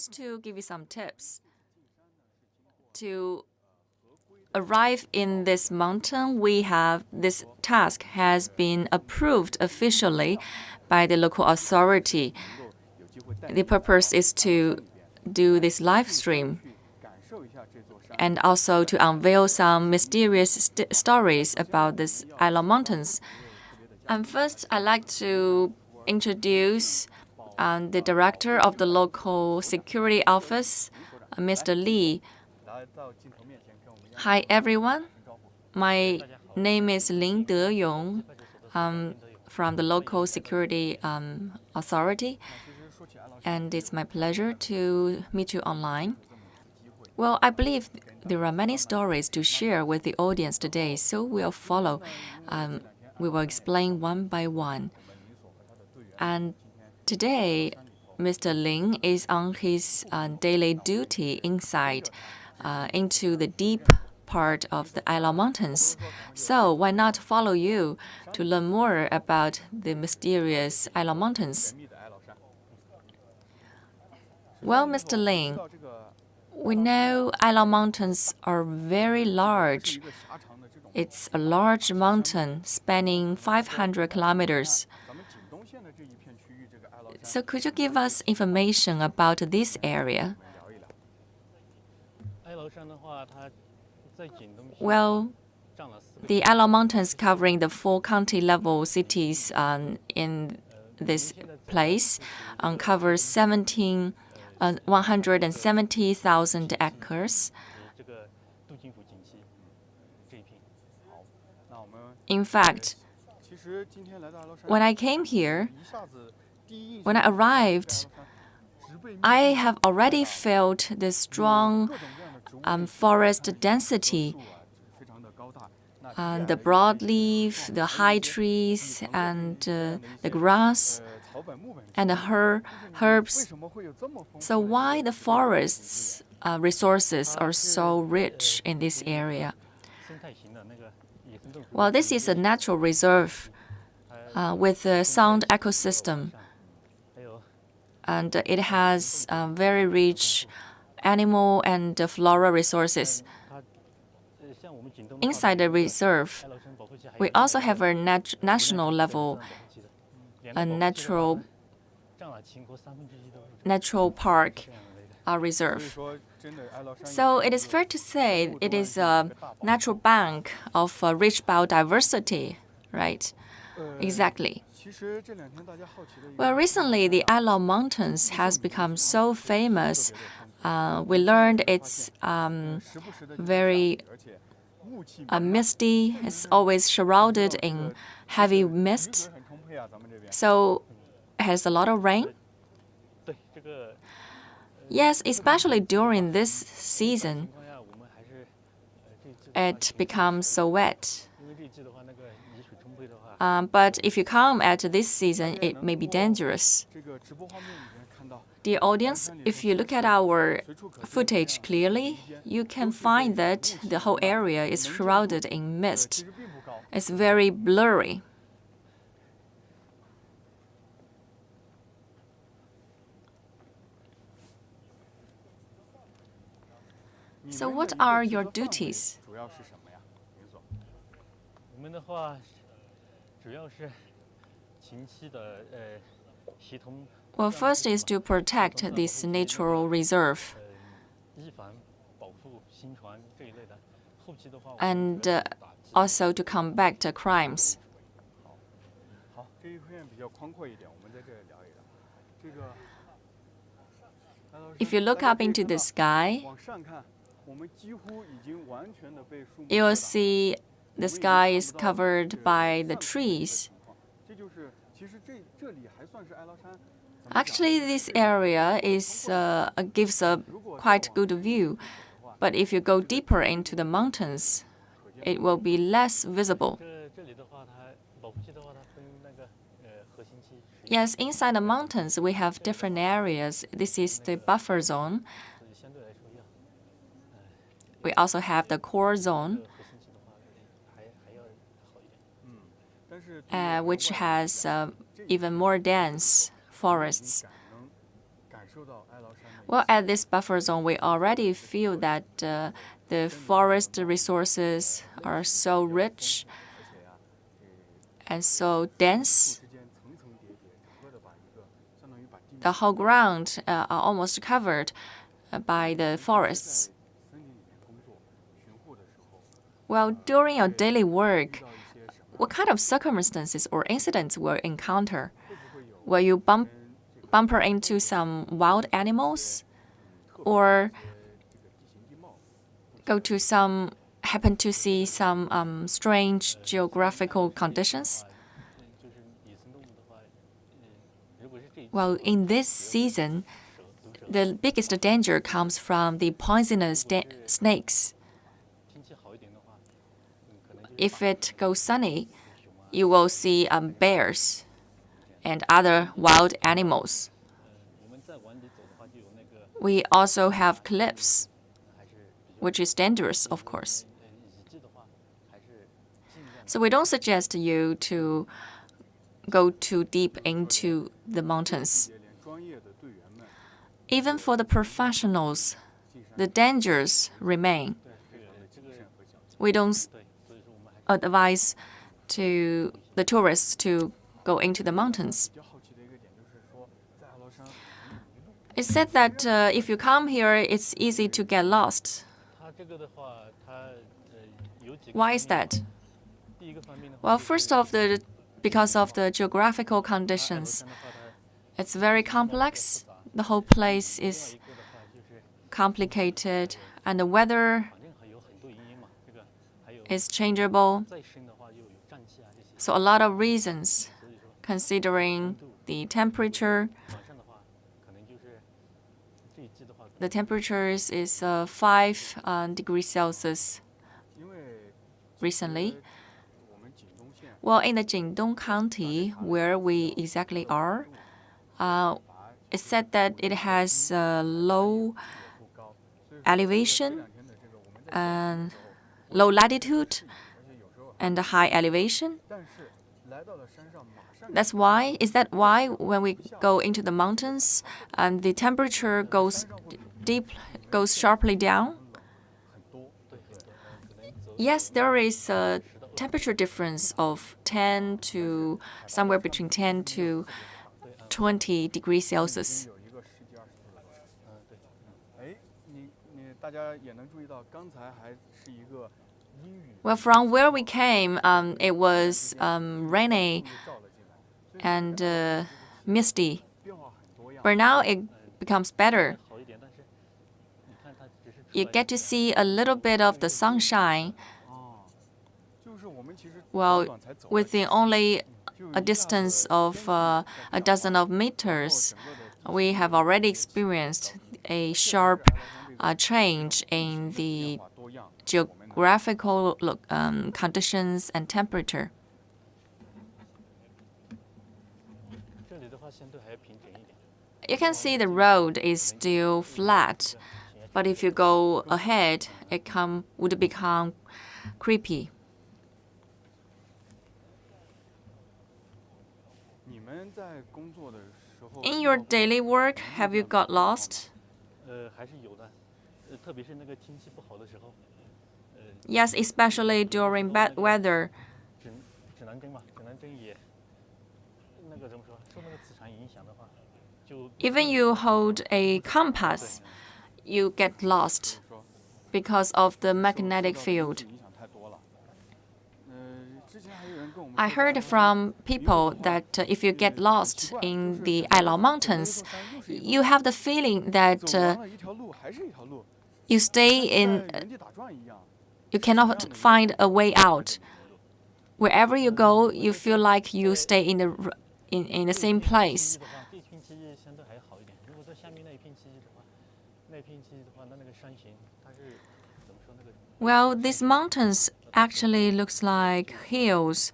Just to give you some tips, to arrive in this mountain, this task has been approved officially by the local authority. The purpose is to do this live stream and also to unveil some mysterious stories about this Ailao Mountains. And first, I'd like to introduce the director of the local security office, Mr. Li. Hi, everyone. My name is Lin Deyong from the local security authority, and it's my pleasure to meet you online. Well, I believe there are many stories to share with the audience today, so we'll follow. We will explain one by one. And today, Mr. Lin is on his daily duty inside, into the deep part of the Ailao Mountains. So why not follow you to learn more about the mysterious Ailao Mountains? Well, Mr. Lin, we know Ailao Mountains are very large. It's a large mountain spanning 500 kilometers. So could you give us information about this area? Well, the Ailao Mountains covering the 4 county-level cities in this place covers 170,000 acres. In fact, when I came here, when I arrived, I have already felt the strong forest density, the broadleaf, the high trees, and the grass, and the herbs. So why the forests resources are so rich in this area? Well, this is a natural reserve with a sound ecosystem, and it has very rich animal and flora resources. Inside the reserve, we also have a national level, a natural park reserve. So it is fair to say it is a natural bank of rich biodiversity, right? Exactly. Well, recently the Ailao Mountains has become so famous. We learned it's very misty. It's always shrouded in heavy mist. So it has a lot of rain. Yes, especially during this season, it becomes so wet. But if you come at this season, it may be dangerous. Dear audience, if you look at our footage clearly, you can find that the whole area is shrouded in mist. It's very blurry. So what are your duties? Well, first is to protect this natural reserve and also to combat crimes. If you look up into the sky, you will see the sky is covered by the trees. Actually, this area gives a quite good view, but if you go deeper into the mountains, it will be less visible. Yes, inside the mountains, we have different areas. This is the buffer zone. We also have the core zone, which has even more dense forests. Well, at this buffer zone, we already feel that the forest resources are so rich and so dense. The whole ground are almost covered by the forests. Well, during your daily work, what kind of circumstances or incidents will you encounter? Will you bumper into some wild animals, or happen to see some strange geographical conditions? Well, in this season, the biggest danger comes from the poisonous snakes. If it goes sunny, you will see bears and other wild animals. We also have cliffs, which is dangerous, of course. So we don't suggest you to go too deep into the mountains. Even for the professionals, the dangers remain. We don't advise the tourists to go into the mountains. It's said that if you come here, it's easy to get lost. Why is that? Well, first off, because of the geographical conditions. It's very complex. The whole place is complicated, and the weather is changeable. So a lot of reasons, considering the temperature. The temperature is 5 degrees Celsius recently. Well, in the Jingdong County, where we exactly are, it's said that it has low elevation, and low latitude, and high elevation. Is that why when we go into the mountains, and the temperature goes sharply down? Yes, there is a temperature difference of somewhere between 10 to 20 degrees Celsius. Well, from where we came, it was rainy and misty. But now it becomes better. You get to see a little bit of the sunshine. Well, within only a distance of a dozen of meters, we have already experienced a sharp change in the geographical conditions and temperature. You can see the road is still flat, but if you go ahead, it would become creepy. In your daily work, have you got lost? Yes, especially during bad weather. Even you hold a compass, you get lost because of the magnetic field. I heard from people that if you get lost in the Ailao Mountains, you have the feeling that you cannot find a way out. Wherever you go, you feel like you stay in the same place. Well, these mountains actually looks like hills.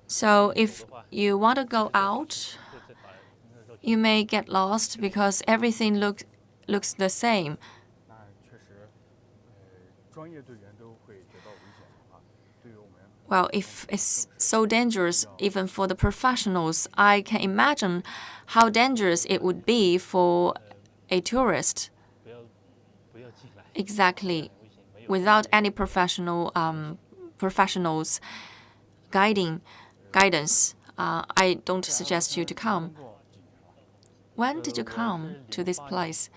So if you want to go out, you may get lost because everything looks the same. Well, if it's so dangerous even for the professionals, I can imagine how dangerous it would be for a tourist. Exactly. Without any professionals guidance, I don't suggest you to come. When did you come to this place?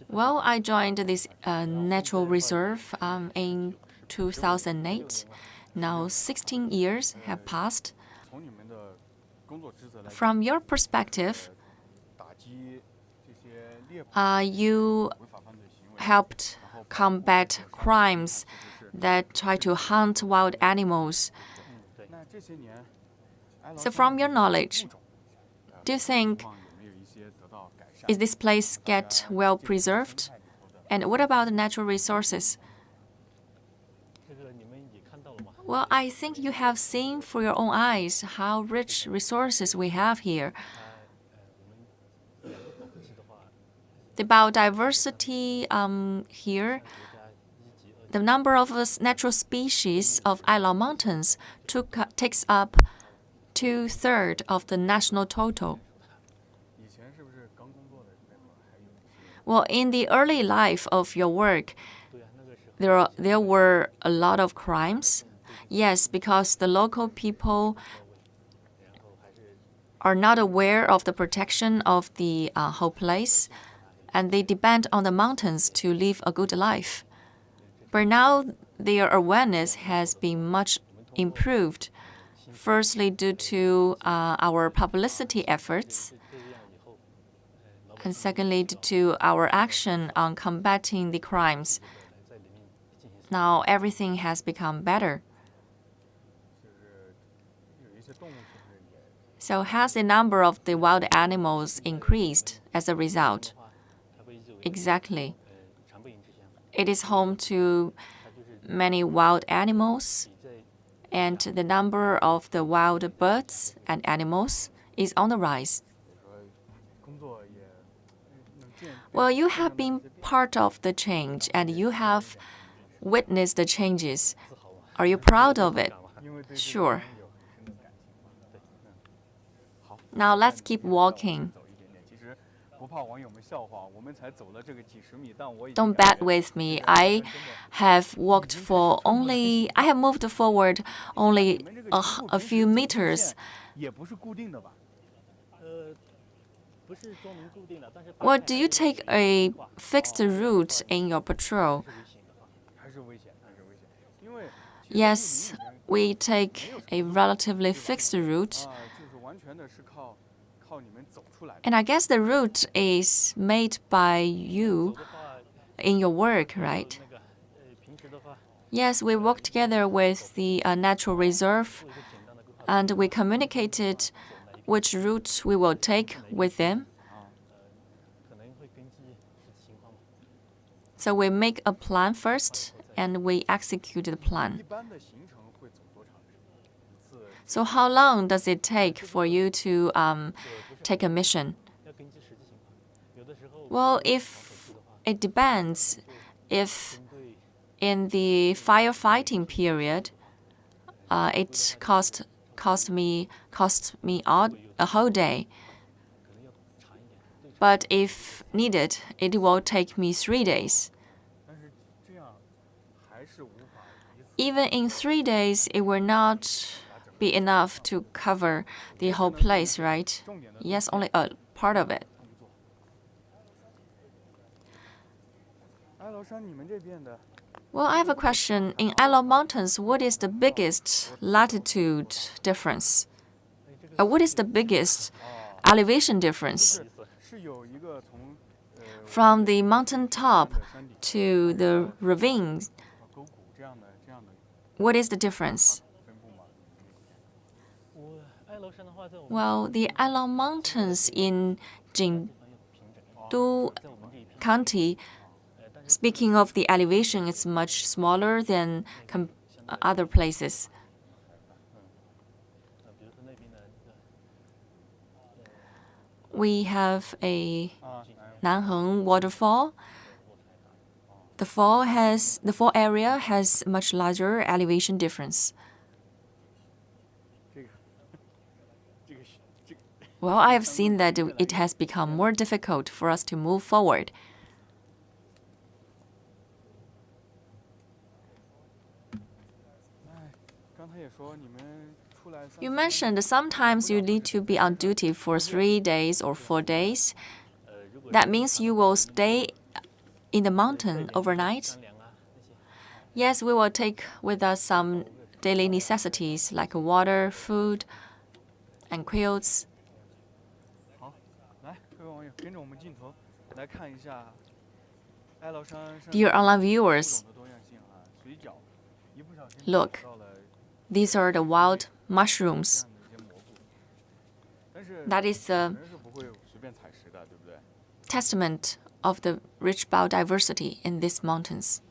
Well, I joined this natural reserve in 2008. Now 16 years have passed. From your perspective, you helped combat crimes that try to hunt wild animals. So from your knowledge, do you think is this place get well preserved? And what about the natural resources? Well, I think you have seen for your own eyes how rich resources we have here. The biodiversity here, the number of natural species of Ailao Mountains takes up 2/3 of the national total. Well, in the early life of your work, there were a lot of crimes. Yes, because the local people are not aware of the protection of the whole place, and they depend on the mountains to live a good life. But now their awareness has been much improved, firstly due to our publicity efforts, and secondly due to our action on combating the crimes. Now everything has become better. So has the number of the wild animals increased as a result? Exactly. It is home to many wild animals, and the number of the wild birds and animals is on the rise. Well, you have been part of the change, and you have witnessed the changes. Are you proud of it? Sure. Now let's keep walking. Don't bet with me. I have moved forward only a few meters. Well, do you take a fixed route in your patrol? Yes, we take a relatively fixed route. And I guess the route is made by you in your work, right? Yes, we worked together with the natural reserve, and we communicated which route we will take with them. So we make a plan first, and we execute the plan. So how long does it take for you to take a mission? Well, it depends. If in the firefighting period, it cost me a whole day. But if needed, it will take me 3 days. Even in 3 days, it will not be enough to cover the whole place, right? Yes, only a part of it. Well, I have a question. In Ailao Mountains, what is the biggest latitude difference? What is the biggest elevation difference? From the mountain top to the ravines, what is the difference? Well, the Ailao Mountains in Hengduan County, speaking of the elevation, it's much smaller than other places. We have a Nanheng waterfall. The fall area has much larger elevation difference. Well, I have seen that it has become more difficult for us to move forward. You mentioned sometimes you need to be on duty for 3 days or 4 days. That means you will stay in the mountain overnight? Yes, we will take with us some daily necessities like water, food, and quilts. Dear online viewers, look, these are the wild mushrooms. That is a testament of the rich biodiversity in these mountains.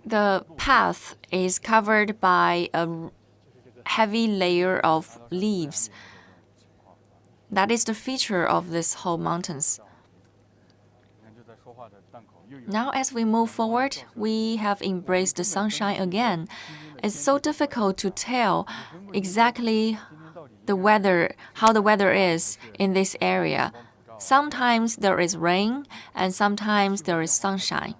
The path is covered by a heavy layer of leaves. That is the feature of these whole mountains. Now, as we move forward, we have embraced the sunshine again. It's so difficult to tell exactly how the weather is in this area. Sometimes there is rain, and sometimes there is sunshine.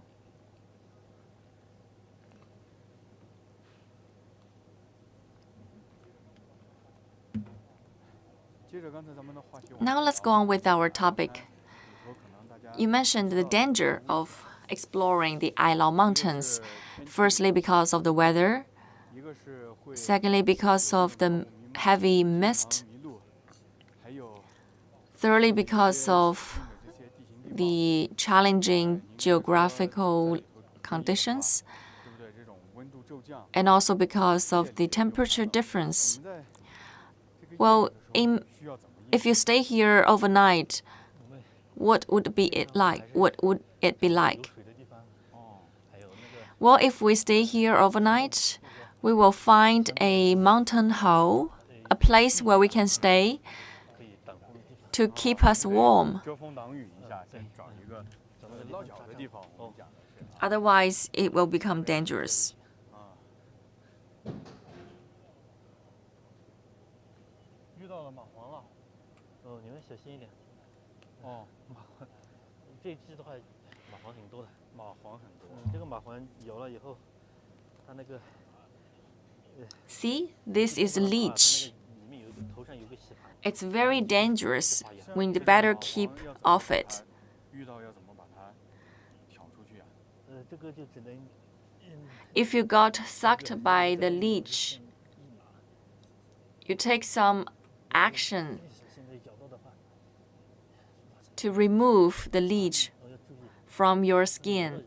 Now let's go on with our topic. You mentioned the danger of exploring the Ailao Mountains. Firstly, because of the weather. Secondly, because of the heavy mist. Thirdly, because of the challenging geographical conditions. And also because of the temperature difference. Well, if you stay here overnight, what would it be like? Well, if we stay here overnight, we will find a mountain hole, a place where we can stay to keep us warm. Otherwise, it will become dangerous. See, this is leech. It's very dangerous. We'd better keep off it. If you got sucked by the leech, you take some action to remove the leech from your skin.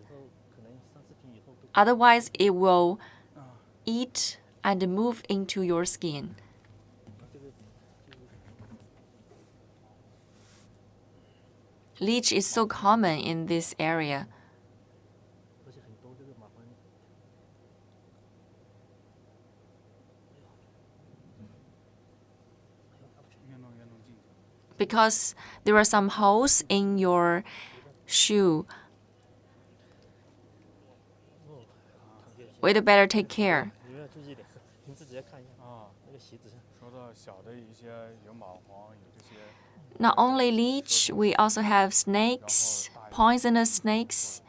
Otherwise, it will eat and move into your skin. Leech is so common in this area. Because there are some holes in your shoe. We'd better take care. Not only leech, we also have snakes, poisonous snakes,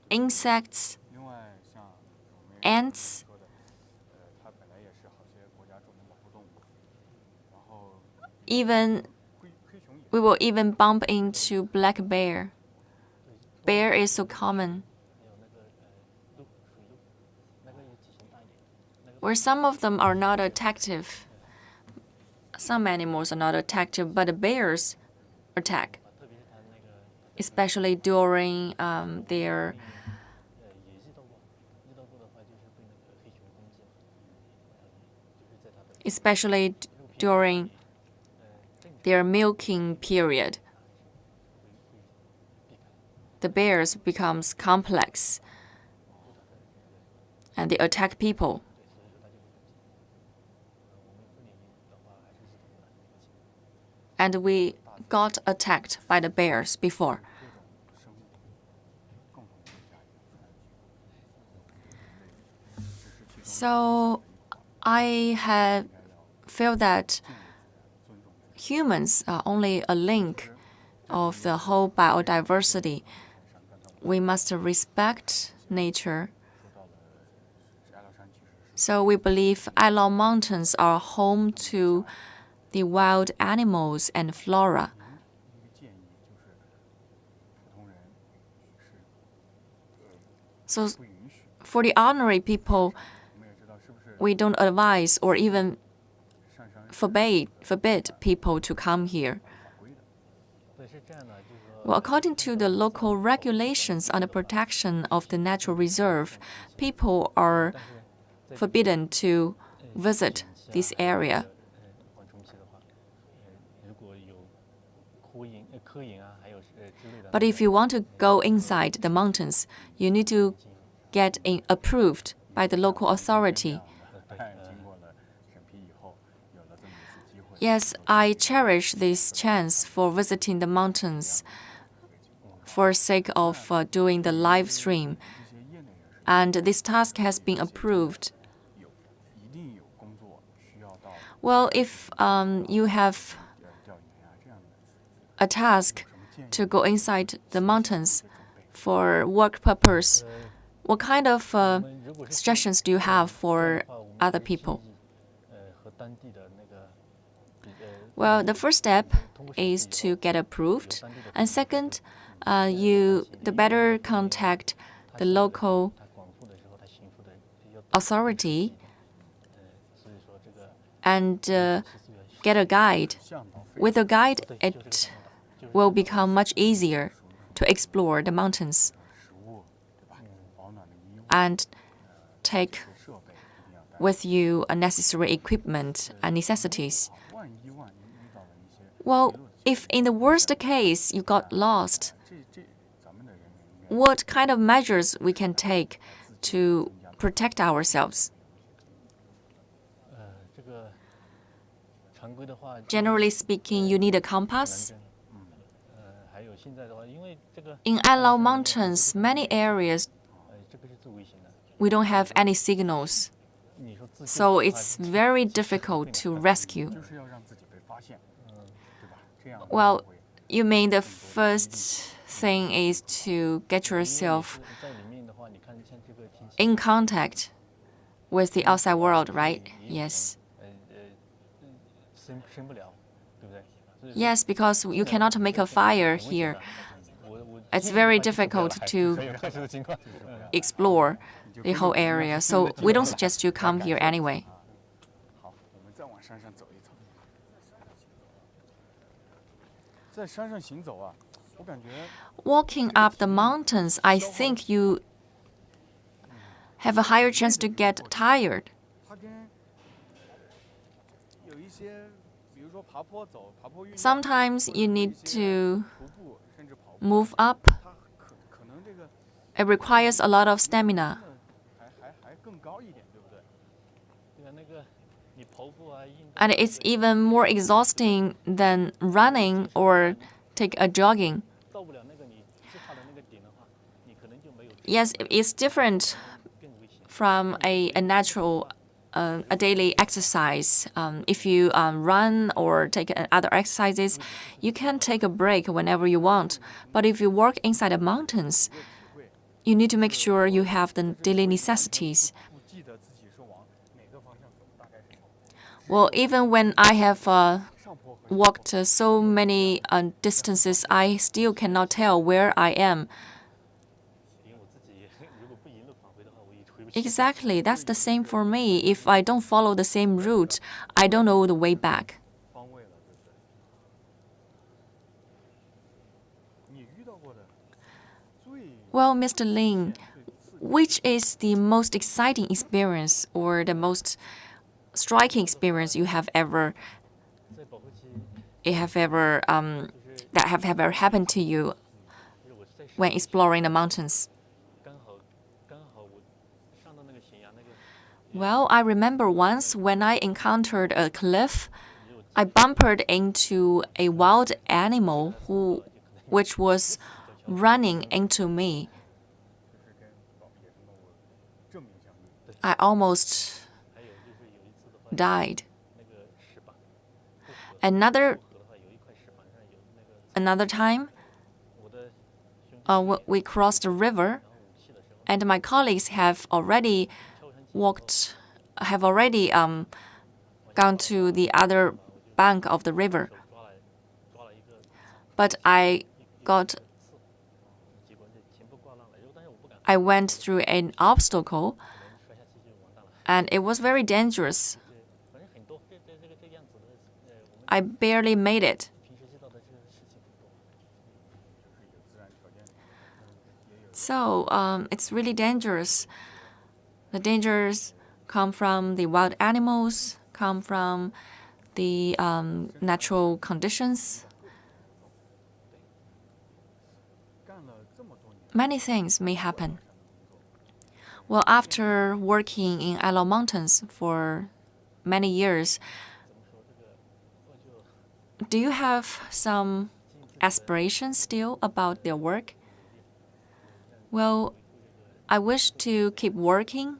insects, ants. We will even bump into black bear. Bear is so common. Where some of them are not attractive. Some animals are not attractive, but the bears attack, especially during their milking period. The bears becomes complex and they attack people. And we got attacked by the bears before. So I have felt that humans are only a link of the whole biodiversity. We must respect nature. So we believe Ailao Mountains are home to the wild animals and flora. So for the ordinary people, we don't advise or even forbid people to come here. Well, according to the local regulations on the protection of the natural reserve, people are forbidden to visit this area. But if you want to go inside the mountains, you need to get approved by the local authority. Yes, I cherish this chance for visiting the mountains for sake of doing the live stream. And this task has been approved. Well, if you have a task to go inside the mountains for work purpose, what kind of suggestions do you have for other people? Well, the first step is to get approved. And second, you better contact the local authority and get a guide. With a guide, it will become much easier to explore the mountains and take with you a necessary equipment and necessities. Well, if in the worst case you got lost, what kind of measures we can take to protect ourselves? Generally speaking, you need a compass. In Ailao Mountains, many areas, we don't have any signals, so it's very difficult to rescue. Well, you mean the first thing is to get yourself in contact with the outside world, right? Yes. Yes, because you cannot make a fire here. It's very difficult to explore the whole area, so we don't suggest you come here anyway. Walking up the mountains, I think you have a higher chance to get tired. Sometimes you need to move up. It requires a lot of stamina. And it's even more exhausting than running or take a jogging. Yes, it's different from a natural a daily exercise. If you run or take other exercises, you can take a break whenever you want. But if you work inside the mountains, you need to make sure you have the daily necessities. Well, even when I have walked so many distances, I still cannot tell where I am. Exactly, that's the same for me. If I don't follow the same route, I don't know the way back. Well, Mr. Lin, which is the most exciting experience or the most striking experience you have ever that have ever happened to you when exploring the mountains? Well, I remember once when I encountered a cliff, I bumped into a wild animal which was running into me. I almost died. Another time, we crossed the river, and my colleagues have already gone to the other bank of the river. But I went through an obstacle, and it was very dangerous. I barely made it. So it's really dangerous. The dangers come from the wild animals, come from the natural conditions. Many things may happen. Well, after working in Ailao Mountains for many years, do you have some aspirations still about their work? Well, I wish to keep working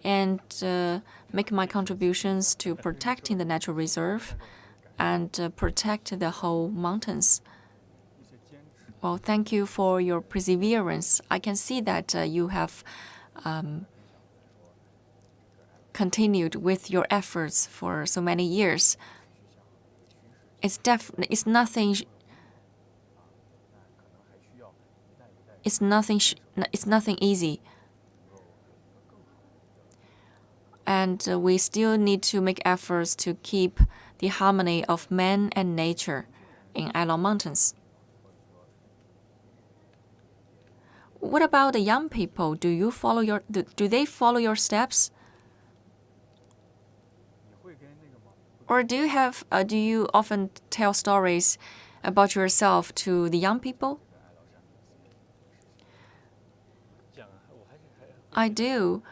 and make my contributions to protecting the natural reserve and protect the whole mountains. Well, thank you for your perseverance. I can see that you have continued with your efforts for so many years. It's nothing easy. And we still need to make efforts to keep the harmony of man and nature in Ailao Mountains. What about the young people? Do they follow your steps? Or do you often tell stories about yourself to the young people? I do.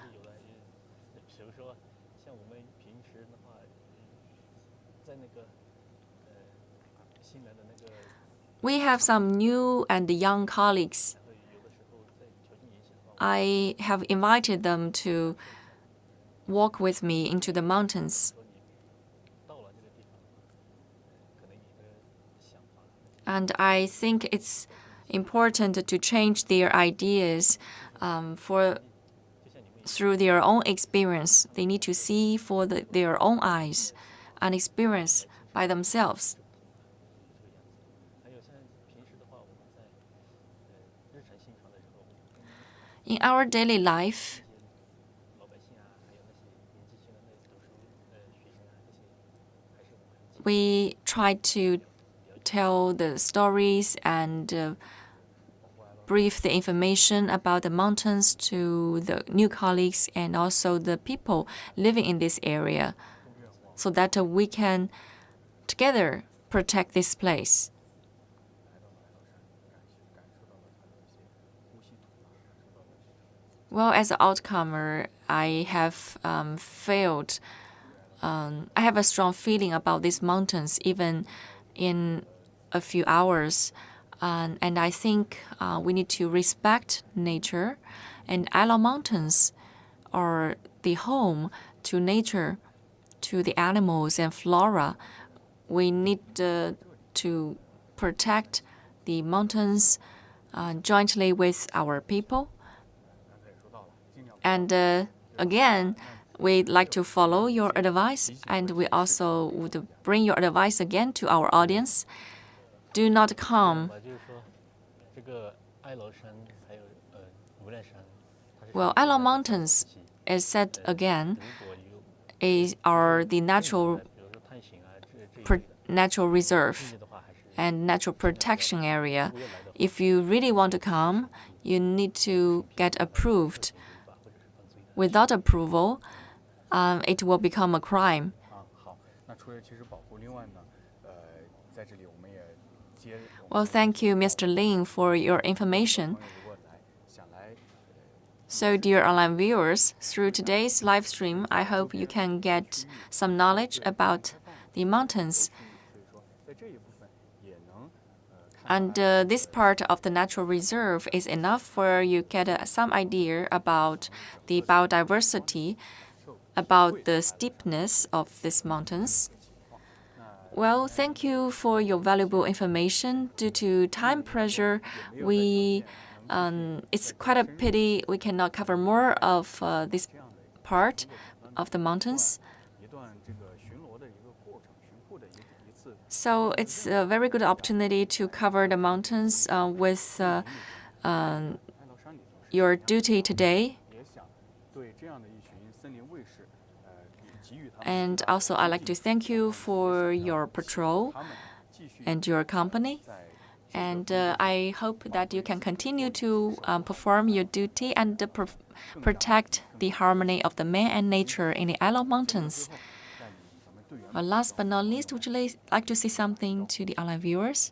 We have some new and young colleagues. I have invited them to walk with me into the mountains. And I think it's important to change their ideas through their own experience. They need to see for their own eyes and experience by themselves. In our daily life, we try to tell the stories and brief the information about the mountains to the new colleagues and also the people living in this area so that we can together protect this place. Well, as an outcomer, I have failed. I have a strong feeling about these mountains, even in a few hours. And I think we need to respect nature. And Ailao Mountains are the home to nature, to the animals and flora. We need to protect the mountains jointly with our people. And again, we'd like to follow your advice, and we also would bring your advice again to our audience. Do not come. Well, Ailao Mountains, as said again, are the natural reserve and natural protection area. If you really want to come, you need to get approved. Without approval, it will become a crime. Well, thank you, Mr. Lin, for your information. So, dear online viewers, through today's live stream, I hope you can get some knowledge about the mountains. And this part of the natural reserve is enough for you get some idea about the biodiversity, about the steepness of these mountains. Well, thank you for your valuable information. Due to time pressure, it's quite a pity we cannot cover more of this part of the mountains. So it's a very good opportunity to cover the mountains with your duty today. And also, I'd like to thank you for your patrol and your company. And I hope that you can continue to perform your duty and protect the harmony of the man and nature in the Ailao Mountains. Last but not least, would you like to say something to the online viewers?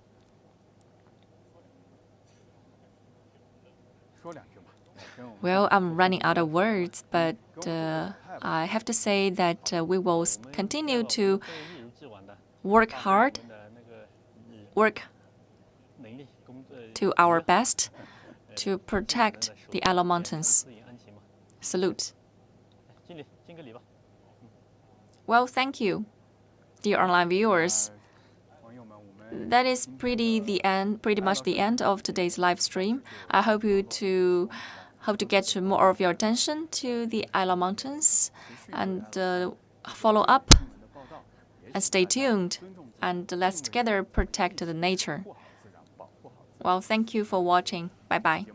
Well, I'm running out of words, but I have to say that we will continue to work hard, work to our best to protect the Ailao Mountains. Salute. Well, thank you, dear online viewers. That is pretty much the end of today's live stream. I hope to get more of your attention to the Ailao Mountains and follow up and stay tuned. And let's together protect the nature. Well, thank you for watching. Bye-bye.